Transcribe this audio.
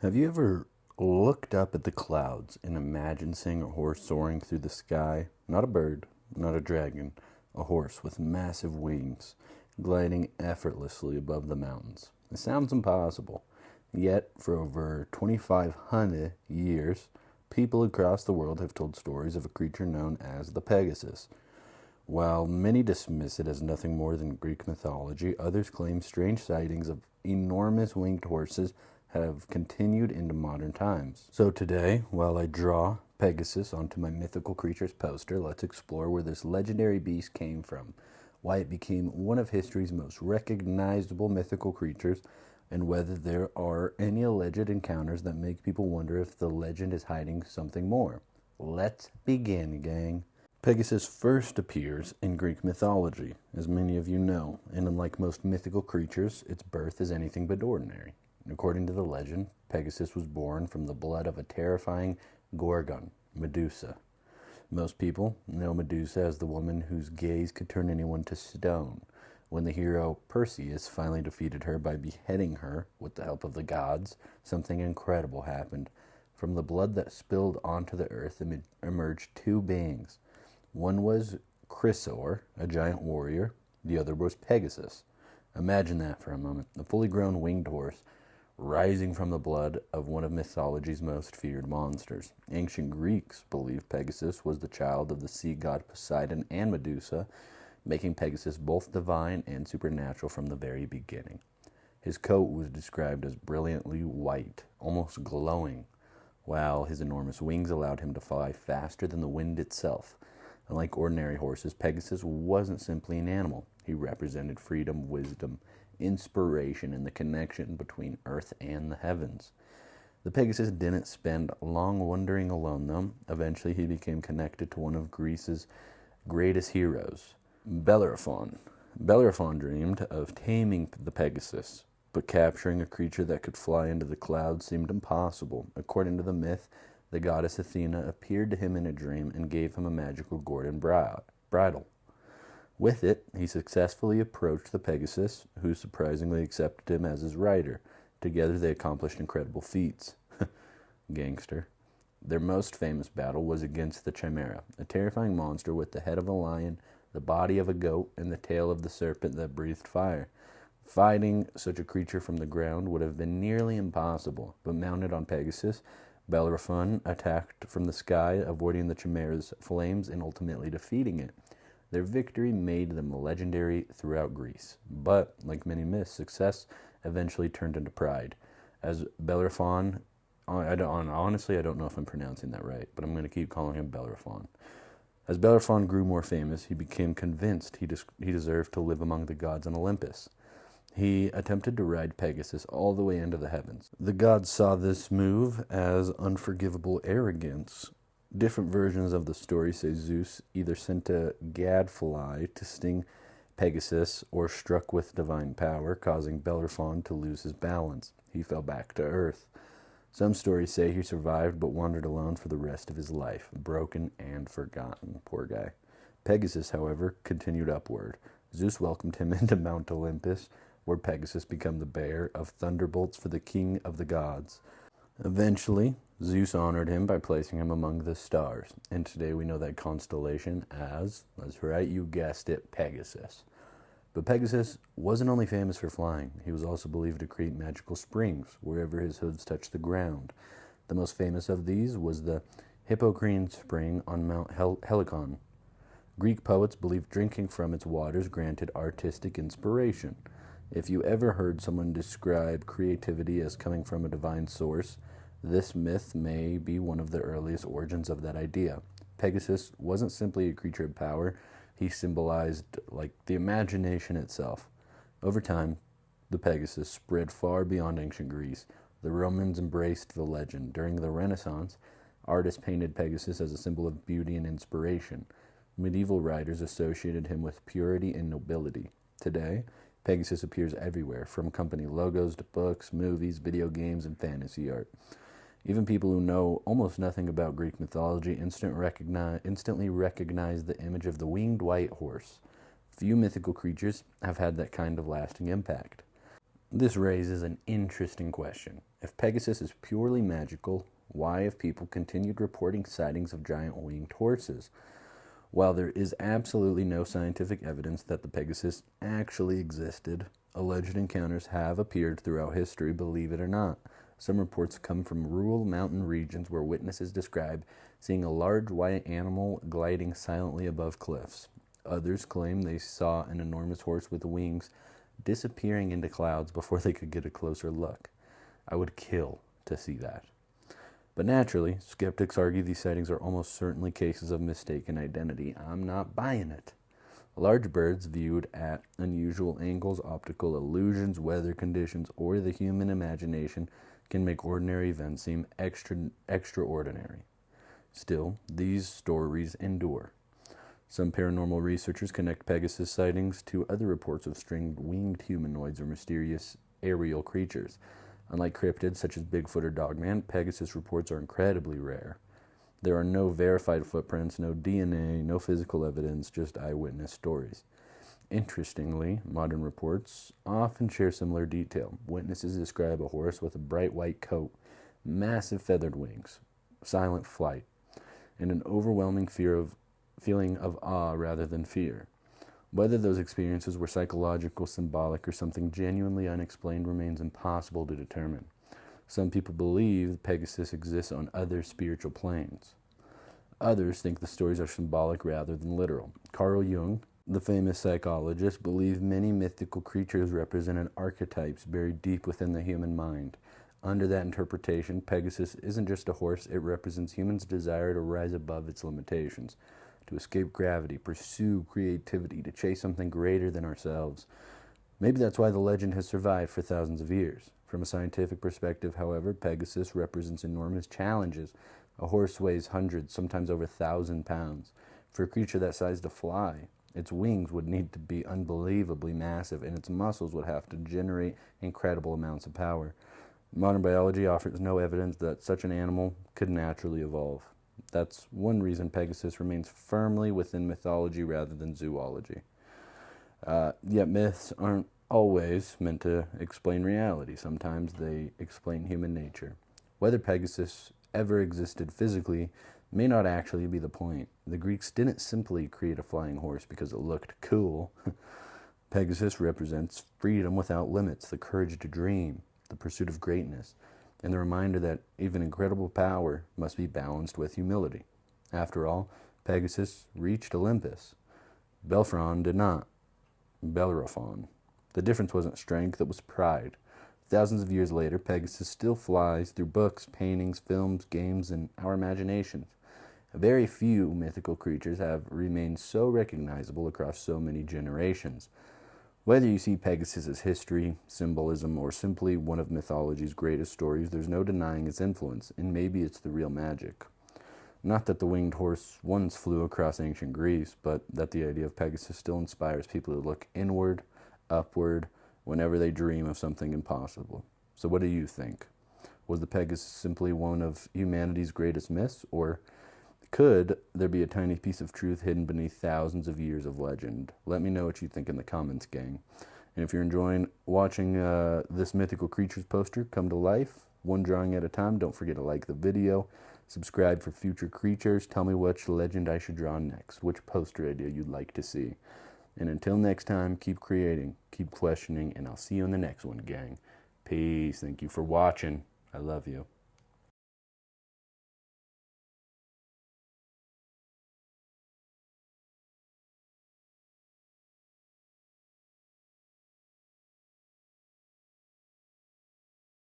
Have you ever looked up at the clouds and imagined seeing a horse soaring through the sky? Not a bird, not a dragon, a horse with massive wings, gliding effortlessly above the mountains. It sounds impossible. Yet, for over 2,500 years, people across the world have told stories of a creature known as the Pegasus. While many dismiss it as nothing more than Greek mythology, others claim strange sightings of enormous winged horses have continued into modern times. So today, while I draw Pegasus onto my mythical creatures poster, let's explore where this legendary beast came from, why it became one of history's most recognizable mythical creatures, and whether there are any alleged encounters that make people wonder if the legend is hiding something more. Let's begin, gang. Pegasus first appears in Greek mythology, as many of you know, and unlike most mythical creatures, its birth is anything but ordinary. According to the legend, Pegasus was born from the blood of a terrifying Gorgon, Medusa. Most people know Medusa as the woman whose gaze could turn anyone to stone. When the hero Perseus finally defeated her by beheading her with the help of the gods, something incredible happened. From the blood that spilled onto the earth emerged two beings. One was Chrysaor, a giant warrior. The other was Pegasus. Imagine that for a moment. A fully grown winged horse rising from the blood of one of mythology's most feared monsters. Ancient Greeks believed Pegasus was the child of the sea god Poseidon and Medusa, making Pegasus both divine and supernatural from the very beginning. His coat was described as brilliantly white, almost glowing, while his enormous wings allowed him to fly faster than the wind itself. Unlike ordinary horses, Pegasus wasn't simply an animal. He represented freedom, wisdom, inspiration, and the connection between earth and the heavens. The Pegasus didn't spend long wandering alone, though. Eventually, he became connected to one of Greece's greatest heroes, Bellerophon. Bellerophon dreamed of taming the Pegasus, but capturing a creature that could fly into the clouds seemed impossible. According to the myth, the goddess Athena appeared to him in a dream and gave him a magical golden bridle. With it, he successfully approached the Pegasus, who surprisingly accepted him as his rider. Together, they accomplished incredible feats. Gangster. Their most famous battle was against the Chimera, a terrifying monster with the head of a lion, the body of a goat, and the tail of the serpent that breathed fire. Fighting such a creature from the ground would have been nearly impossible, but mounted on Pegasus, Bellerophon attacked from the sky, avoiding the Chimera's flames and ultimately defeating it. Their victory made them legendary throughout Greece. But, like many myths, success eventually turned into pride. As Bellerophon, honestly, I don't know if I'm pronouncing that right, but I'm going to keep calling him Bellerophon. As Bellerophon grew more famous, he became convinced he deserved to live among the gods on Olympus. He attempted to ride Pegasus all the way into the heavens. The gods saw this move as unforgivable arrogance. Different versions of the story say Zeus either sent a gadfly to sting Pegasus or struck with divine power, causing Bellerophon to lose his balance. He fell back to earth. Some stories say he survived but wandered alone for the rest of his life, broken and forgotten. Poor guy. Pegasus, however, continued upward. Zeus welcomed him into Mount Olympus, where Pegasus became the bearer of thunderbolts for the king of the gods. Eventually, Zeus honored him by placing him among the stars, and today we know that constellation as, that's right, you guessed it, Pegasus. But Pegasus wasn't only famous for flying, he was also believed to create magical springs wherever his hooves touched the ground. The most famous of these was the Hippocrene spring on Mount Helicon. Greek poets believed drinking from its waters granted artistic inspiration. If you ever heard someone describe creativity as coming from a divine source, this myth may be one of the earliest origins of that idea. Pegasus wasn't simply a creature of power, he symbolized the imagination itself. Over time, the Pegasus spread far beyond ancient Greece. The Romans embraced the legend. During the Renaissance, artists painted Pegasus as a symbol of beauty and inspiration. Medieval writers associated him with purity and nobility. Today, Pegasus appears everywhere, from company logos to books, movies, video games, and fantasy art. Even people who know almost nothing about Greek mythology instantly recognize the image of the winged white horse. Few mythical creatures have had that kind of lasting impact. This raises an interesting question. If Pegasus is purely magical, why have people continued reporting sightings of giant winged horses? While there is absolutely no scientific evidence that the Pegasus actually existed, alleged encounters have appeared throughout history, believe it or not. Some reports come from rural mountain regions where witnesses describe seeing a large white animal gliding silently above cliffs. Others claim they saw an enormous horse with wings disappearing into clouds before they could get a closer look. I would kill to see that. But naturally, skeptics argue these sightings are almost certainly cases of mistaken identity. I'm not buying it. Large birds viewed at unusual angles, optical illusions, weather conditions, or the human imagination can make ordinary events seem extraordinary. Still, these stories endure. Some paranormal researchers connect Pegasus sightings to other reports of strange winged humanoids or mysterious aerial creatures. Unlike cryptids such as Bigfoot or Dogman, Pegasus reports are incredibly rare. There are no verified footprints, no DNA, no physical evidence, just eyewitness stories. Interestingly, modern reports often share similar detail. Witnesses describe a horse with a bright white coat, massive feathered wings, silent flight, and an overwhelming feeling of awe rather than fear. Whether those experiences were psychological, symbolic, or something genuinely unexplained remains impossible to determine. Some people believe Pegasus exists on other spiritual planes. Others think the stories are symbolic rather than literal. Carl Jung, the famous psychologist, believed many mythical creatures represented archetypes buried deep within the human mind. Under that interpretation, Pegasus isn't just a horse, it represents humans' desire to rise above its limitations, to escape gravity, pursue creativity, to chase something greater than ourselves. Maybe that's why the legend has survived for thousands of years. From a scientific perspective, however, Pegasus represents enormous challenges. A horse weighs hundreds, sometimes over 1,000 pounds. For a creature that size to fly, its wings would need to be unbelievably massive, and its muscles would have to generate incredible amounts of power. Modern biology offers no evidence that such an animal could naturally evolve. That's one reason Pegasus remains firmly within mythology rather than zoology. Yet myths aren't always meant to explain reality. Sometimes they explain human nature. Whether Pegasus ever existed physically may not actually be the point. The Greeks didn't simply create a flying horse because it looked cool. Pegasus represents freedom without limits, the courage to dream, the pursuit of greatness, and the reminder that even incredible power must be balanced with humility. After all, Pegasus reached Olympus. Bellerophon did not. Bellerophon. The difference wasn't strength, it was pride. Thousands of years later, Pegasus still flies through books, paintings, films, games, and our imaginations. Very few mythical creatures have remained so recognizable across so many generations. Whether you see Pegasus as history, symbolism, or simply one of mythology's greatest stories, there's no denying its influence, and maybe it's the real magic. Not that the winged horse once flew across ancient Greece, but that the idea of Pegasus still inspires people to look inward, upward, whenever they dream of something impossible. So what do you think? Was the Pegasus simply one of humanity's greatest myths, or could there be a tiny piece of truth hidden beneath thousands of years of legend? Let me know what you think in the comments, gang. And if you're enjoying watching this mythical creatures poster come to life, one drawing at a time, don't forget to like the video, subscribe for future creatures, tell me which legend I should draw next, which poster idea you'd like to see. And until next time, keep creating, keep questioning, and I'll see you in the next one, gang. Peace. Thank you for watching. I love you.